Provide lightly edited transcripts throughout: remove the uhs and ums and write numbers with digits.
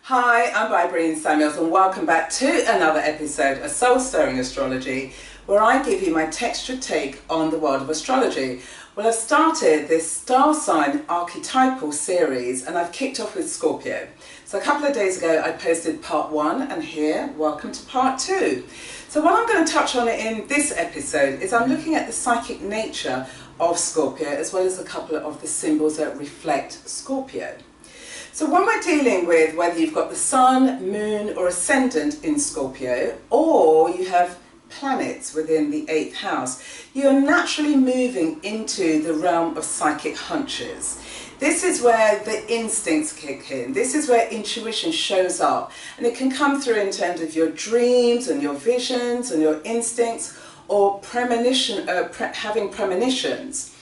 Hi, I'm Vibrine Samuels and welcome back to another episode of Soul Stirring Astrology, where I give you my textured take on the world of astrology. Well, I've started this star sign archetypal series and I've kicked off with Scorpio. So a couple of days ago I posted part 1 and here, welcome to part 2. So what I'm going to touch on in this episode is I'm looking at the psychic nature of Scorpio as well as a couple of the symbols that reflect Scorpio. So when we're dealing with whether you've got the sun, moon or ascendant in Scorpio, or you have planets within the 8th house, you're naturally moving into the realm of psychic hunches. This is where the instincts kick in. This is where intuition shows up. And it can come through in terms of your dreams and your visions and your instincts, or having premonitions.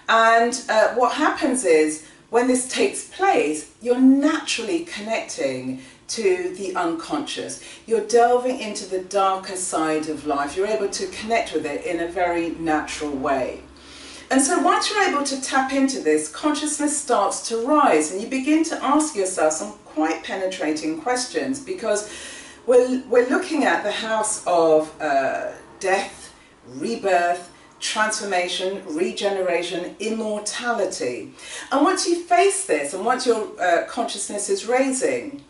And what happens is, when this takes place, you're naturally connecting to the unconscious. You're delving into the darker side of life. You're able to connect with it in a very natural way. And so once you're able to tap into this, consciousness starts to rise and you begin to ask yourself some quite penetrating questions, because we're looking at the house of death, rebirth, transformation, regeneration, immortality. And once you face this and once your consciousness is raising,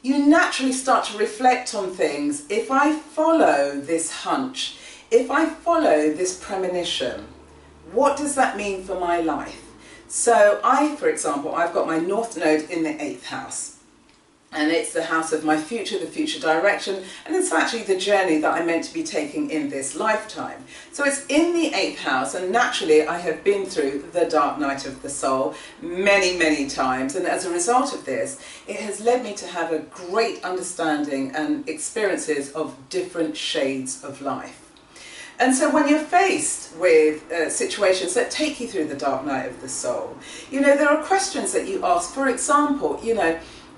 you naturally start to reflect on things. If I follow this hunch, if I follow this premonition, what does that mean for my life? So for example, I've got my North Node in the 8th house. And it's the house of my future, the future direction, and it's actually the journey that I'm meant to be taking in this lifetime. So it's in the 8th house, and naturally I have been through the dark night of the soul many, many times, and as a result of this, it has led me to have a great understanding and experiences of different shades of life. And so when you're faced with situations that take you through the dark night of the soul, there are questions that you ask. For example,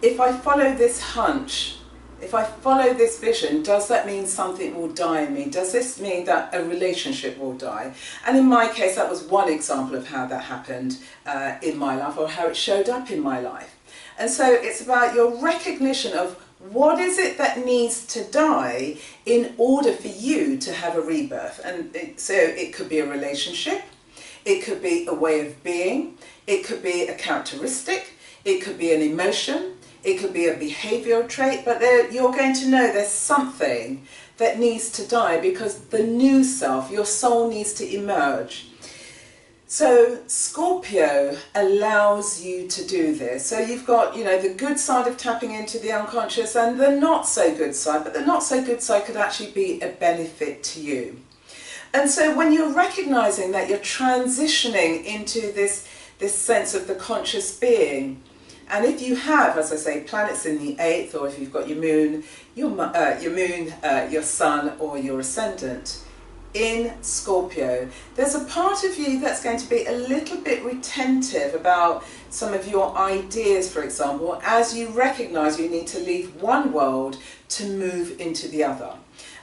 if I follow this hunch, if I follow this vision, does that mean something will die in me? Does this mean that a relationship will die? And in my case, that was one example of how that happened in my life, or how it showed up in my life. And so it's about your recognition of what is it that needs to die in order for you to have a rebirth. And so it could be a relationship, it could be a way of being, it could be a characteristic, it could be an emotion, it could be a behavioural trait, but you're going to know there's something that needs to die, because the new self, your soul, needs to emerge. So Scorpio allows you to do this. So you've got, the good side of tapping into the unconscious and the not so good side, but the not so good side could actually be a benefit to you. And so when you're recognising that you're transitioning into this sense of the conscious being, and if you have, as I say, planets in the 8th, or if you've got your moon, your sun or your ascendant in Scorpio, there's a part of you that's going to be a little bit retentive about some of your ideas, for example, as you recognise you need to leave one world to move into the other.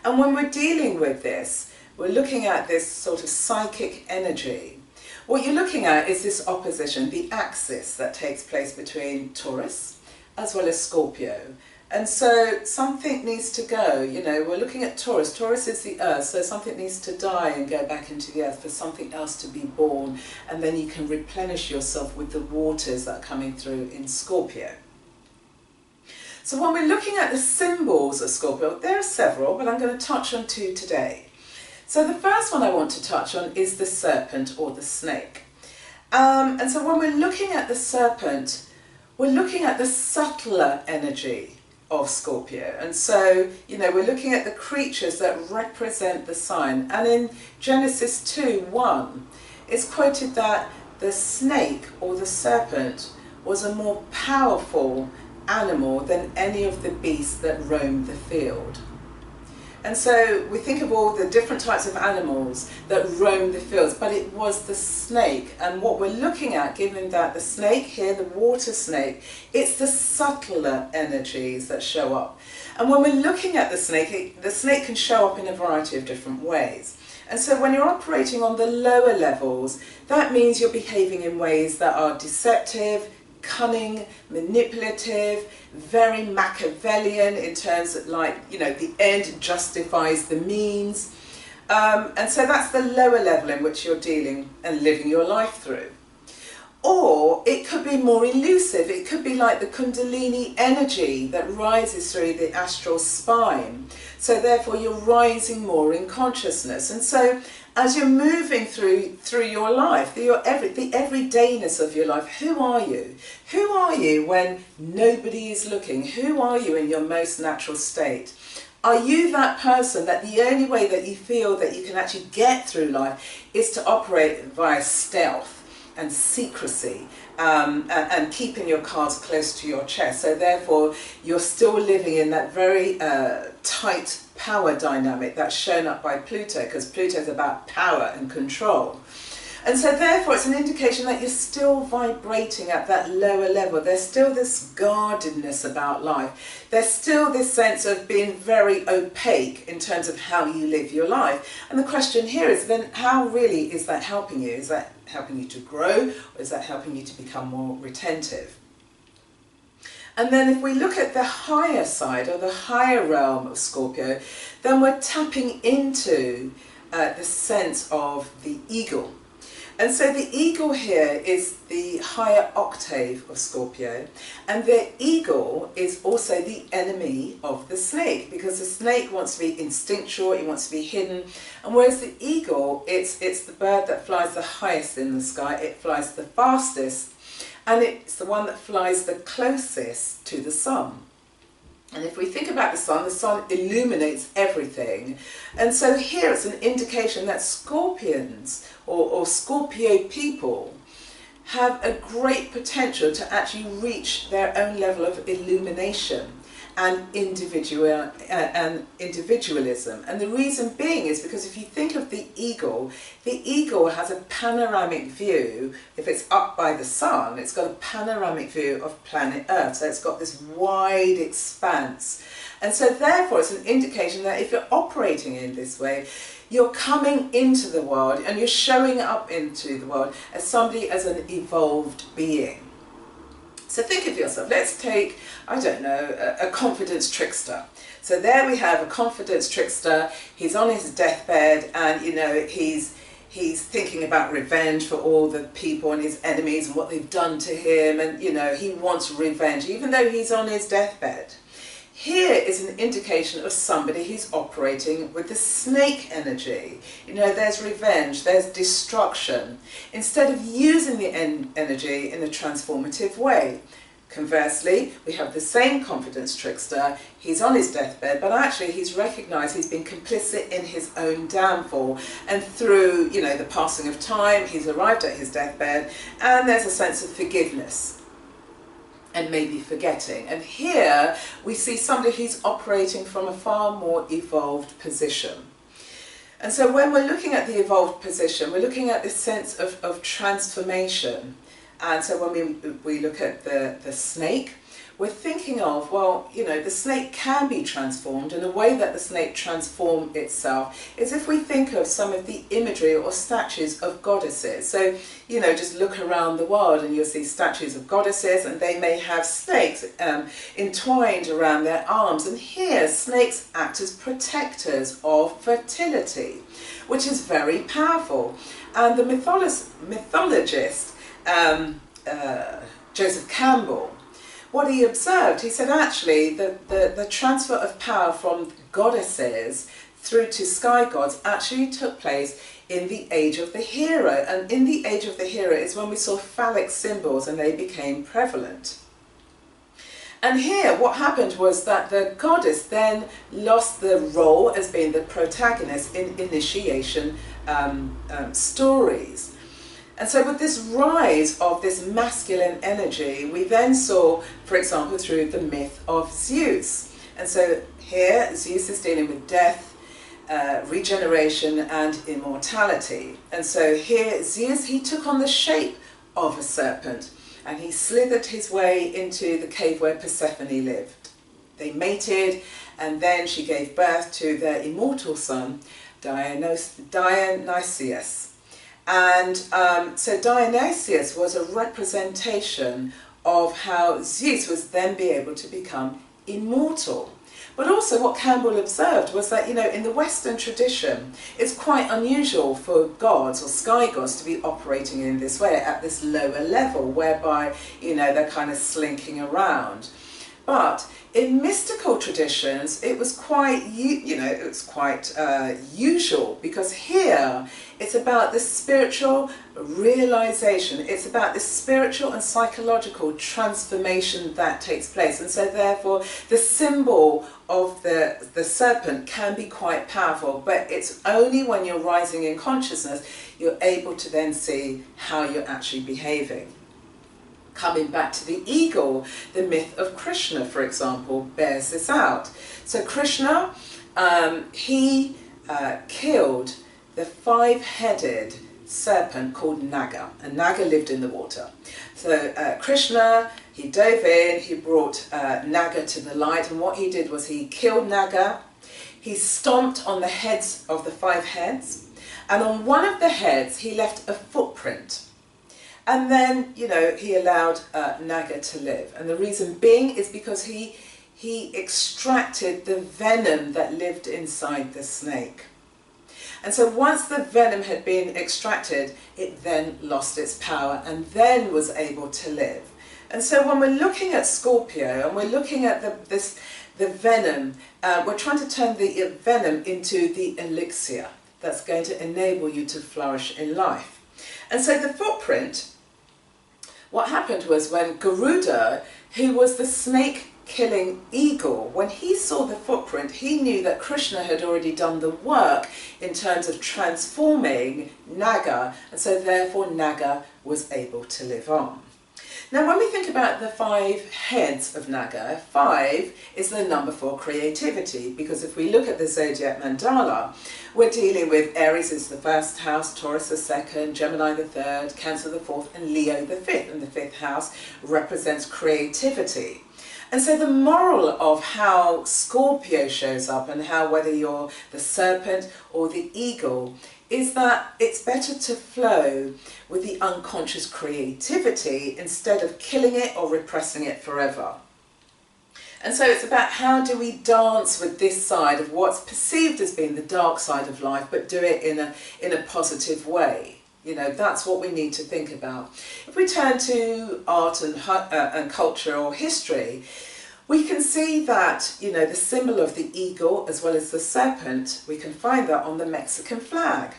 And when we're dealing with this, we're looking at this sort of psychic energy. What you're looking at is this opposition, the axis that takes place between Taurus as well as Scorpio. And so something needs to go, we're looking at Taurus. Taurus is the earth, so something needs to die and go back into the earth for something else to be born, and then you can replenish yourself with the waters that are coming through in Scorpio. So when we're looking at the symbols of Scorpio, there are several, but I'm going to touch on 2 today. So the first one I want to touch on is the serpent, or the snake. And so when we're looking at the serpent, we're looking at the subtler energy of Scorpio. And so, we're looking at the creatures that represent the sign. And in Genesis 2:1, it's quoted that the snake, or the serpent, was a more powerful animal than any of the beasts that roamed the field. And so we think of all the different types of animals that roam the fields, but it was the snake. And what we're looking at, given that the snake here, the water snake, it's the subtler energies that show up. And when we're looking at the snake can show up in a variety of different ways. And so when you're operating on the lower levels, that means you're behaving in ways that are deceptive, cunning, manipulative, very Machiavellian in terms of, like, you know, the end justifies the means. And so that's the lower level in which you're dealing and living your life through. Or it could be more elusive. It could be like the Kundalini energy that rises through the astral spine. So therefore you're rising more in consciousness. And so as you're moving through your life, the everydayness of your life, who are you? Who are you when nobody is looking? Who are you in your most natural state? Are you that person that the only way that you feel that you can actually get through life is to operate via stealth and secrecy, and keeping your cards close to your chest? So therefore you're still living in that very tight power dynamic that's shown up by Pluto, because Pluto is about power and control. And so therefore it's an indication that you're still vibrating at that lower level. There's still this guardedness about life. There's still this sense of being very opaque in terms of how you live your life. And the question here is then, how really is that helping you? Is that helping you to grow, or is that helping you to become more retentive? And then if we look at the higher side, or the higher realm of Scorpio, then we're tapping into the sense of the eagle. And so the eagle here is the higher octave of Scorpio, and the eagle is also the enemy of the snake, because the snake wants to be instinctual, it wants to be hidden, and whereas the eagle, it's the bird that flies the highest in the sky, it flies the fastest, and it's the one that flies the closest to the sun. And if we think about the sun illuminates everything. And so here it's an indication that Scorpions or Scorpio people have a great potential to actually reach their own level of illumination and individualism. And the reason being is because if you think of the eagle has a panoramic view. If it's up by the sun, it's got a panoramic view of planet Earth. So it's got this wide expanse. And so therefore it's an indication that if you're operating in this way, you're coming into the world and you're showing up into the world as somebody, as an evolved being. So think of yourself, let's take, I don't know, a confidence trickster. So there we have a confidence trickster. He's on his deathbed, and you know, he's thinking about revenge for all the people and his enemies and what they've done to him, and you know, he wants revenge even though he's on his deathbed. Here is an indication of somebody who's operating with the snake energy. You know, there's revenge, there's destruction, instead of using the energy in a transformative way. Conversely, we have the same confidence trickster. He's on his deathbed, but actually he's recognised he's been complicit in his own downfall. And through, you know, the passing of time, he's arrived at his deathbed, and there's a sense of forgiveness and maybe forgetting. And here we see somebody who's operating from a far more evolved position. And so when we're looking at the evolved position, we're looking at this sense of transformation. And so when we look at the snake, we're thinking of, well, you know, the snake can be transformed, and the way that the snake transforms itself is if we think of some of the imagery or statues of goddesses. So, you know, just look around the world and you'll see statues of goddesses, and they may have snakes entwined around their arms. And here, snakes act as protectors of fertility, which is very powerful. And the mythologist, Joseph Campbell, what he observed, he said actually the transfer of power from goddesses through to sky gods actually took place in the age of the hero. And in the age of the hero is when we saw phallic symbols and they became prevalent. And here what happened was that the goddess then lost the role as being the protagonist in initiation stories. And so with this rise of this masculine energy, we then saw, for example, through the myth of Zeus. And so here, Zeus is dealing with death, regeneration and immortality. And so here, Zeus, he took on the shape of a serpent, and he slithered his way into the cave where Persephone lived. They mated, and then she gave birth to their immortal son, Dionysius. And so Dionysius was a representation of how Zeus was then be able to become immortal. But also what Campbell observed was that, in the Western tradition, it's quite unusual for gods or sky gods to be operating in this way at this lower level, whereby, they're kind of slinking around. But in mystical traditions, it was quite, usual, because here it's about the spiritual realization. It's about the spiritual and psychological transformation that takes place. And so therefore the symbol of the serpent can be quite powerful, but it's only when you're rising in consciousness you're able to then see how you're actually behaving. Coming back to the eagle, the myth of Krishna, for example, bears this out. So Krishna, he killed the 5-headed serpent called Naga, and Naga lived in the water. So Krishna, he dove in, he brought Naga to the light, and what he did was he killed Naga, he stomped on the heads of the 5 heads, and on one of the heads he left a footprint. And then, he allowed Naga to live. And the reason being is because he extracted the venom that lived inside the snake. And so once the venom had been extracted, it then lost its power and then was able to live. And so when we're looking at Scorpio and we're looking at the venom, we're trying to turn the venom into the elixir that's going to enable you to flourish in life. And so the footprint, what happened was when Garuda, who was the snake-killing eagle, when he saw the footprint, he knew that Krishna had already done the work in terms of transforming Naga, and so therefore Naga was able to live on. Now when we think about the 5 heads of Naga, 5 is the number for creativity, because if we look at the zodiac mandala, we're dealing with Aries is the 1st house, Taurus the 2nd, Gemini the 3rd, Cancer the 4th, and Leo the 5th, and the 5th house represents creativity. And so the moral of how Scorpio shows up and how whether you're the serpent or the eagle is that it's better to flow with the unconscious creativity instead of killing it or repressing it forever. And so it's about how do we dance with this side of what's perceived as being the dark side of life, but do it in a positive way. That's what we need to think about. If we turn to art and culture or history, we can see that, the symbol of the eagle as well as the serpent, we can find that on the Mexican flag.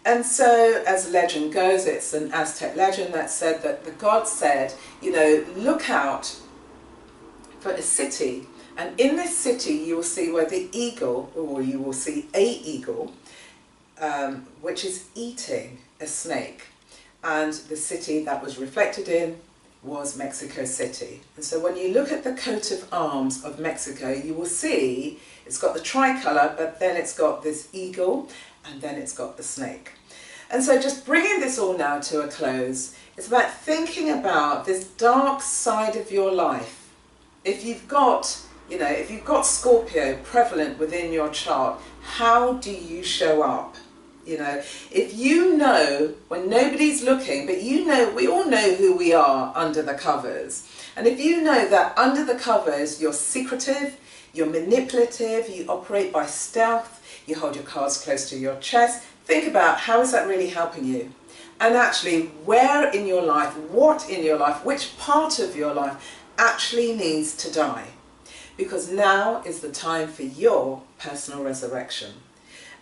And so, as legend goes, it's an Aztec legend that said that the god said, look out for a city, and in this city you will see where the eagle, or you will see a eagle, which is eating a snake. And the city that was reflected in was Mexico City. And so when you look at the coat of arms of Mexico, you will see it's got the tricolour, but then it's got this eagle, and then it's got the snake. And so just bringing this all now to a close, it's about thinking about this dark side of your life. If you've got, if you've got Scorpio prevalent within your chart, how do you show up? If you know when nobody's looking, but we all know who we are under the covers. And if you know that under the covers you're secretive, you're manipulative, you operate by stealth, you hold your cards close to your chest, think about how is that really helping you? And actually where in your life, what in your life, which part of your life actually needs to die? Because now is the time for your personal resurrection.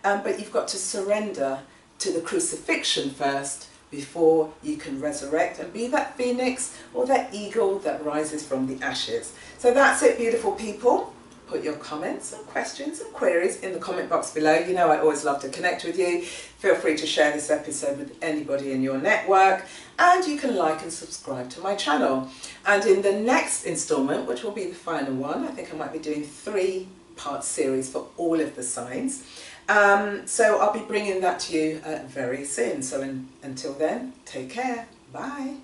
But you've got to surrender to the crucifixion first before you can resurrect and be that phoenix or that eagle that rises from the ashes. So that's it, beautiful people. Put your comments and questions and queries in the comment box below. I always love to connect with you. Feel free to share this episode with anybody in your network, and you can like and subscribe to my channel. And in the next installment, which will be the final one, I think I might be doing 3-part series for all of the signs. So I'll be bringing that to you very soon. So until then, take care. Bye.